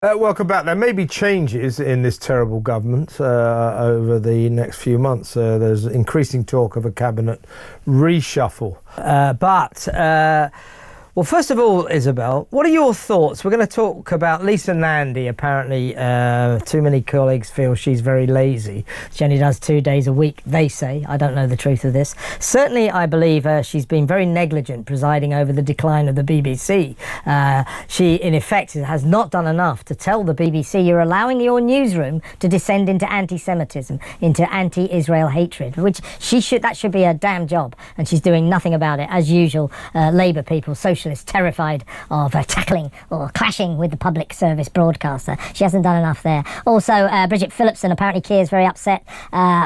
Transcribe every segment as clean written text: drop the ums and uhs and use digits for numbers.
Welcome back. There may be changes in this terrible government over the next few months. There's increasing talk of a cabinet reshuffle. Well, first of all, Isabel, what are your thoughts? We're going to talk about Lisa Nandy. Apparently, too many colleagues feel she's very lazy. She only does 2 days a week, they say. I don't know the truth of this. Certainly, I believe she's been very negligent presiding over the decline of the BBC. She, in effect, has not done enough to tell the BBC, you're allowing your newsroom to descend into anti-Semitism, into anti-Israel hatred, which that should be her damn job. And she's doing nothing about it. As usual, Labour people, socialists, terrified of tackling or clashing with the public service broadcaster. She hasn't done enough there. Also, Bridget Phillipson, apparently Keir's very upset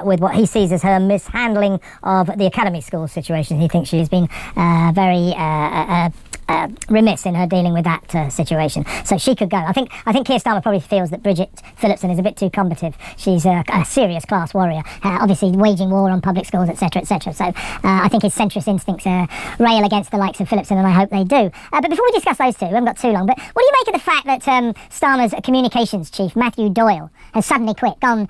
with what he sees as her mishandling of the academy school situation. He thinks she's been very remiss in her dealing with that situation. So she could go. I think Keir Starmer probably feels that Bridget Phillipson is a bit too combative. She's a serious class warrior, obviously waging war on public schools, etc., etc. So I think his centrist instincts rail against the likes of Phillipson, and I hope they do. But before we discuss those two, we haven't got too long, but what do you make of the fact that Starmer's communications chief, Matthew Doyle, has suddenly quit, gone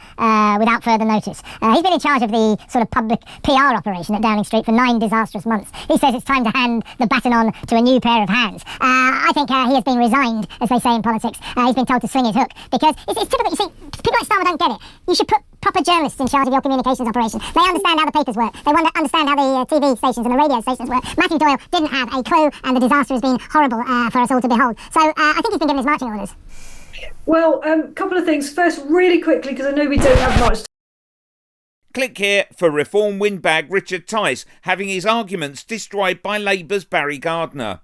without further notice? He's been in charge of the sort of public PR operation at Downing Street for 9 disastrous months. He says it's time to hand the baton on to a new pair of hands. I think he has been resigned, as they say in politics. He's been told to swing his hook, because it's typical. You see, people like Starmer don't get it. You should put proper journalists in charge of your communications operation. They understand how the papers work. They understand how the TV stations and the radio stations work. Matthew Doyle didn't have a clue, and the disaster has been horrible for us all to behold. So I think he's been given his marching orders. Well, couple of things. First, really quickly, because I know we don't have much. Click here for Reform windbag Richard Tice having his arguments destroyed by Labour's Barry Gardiner.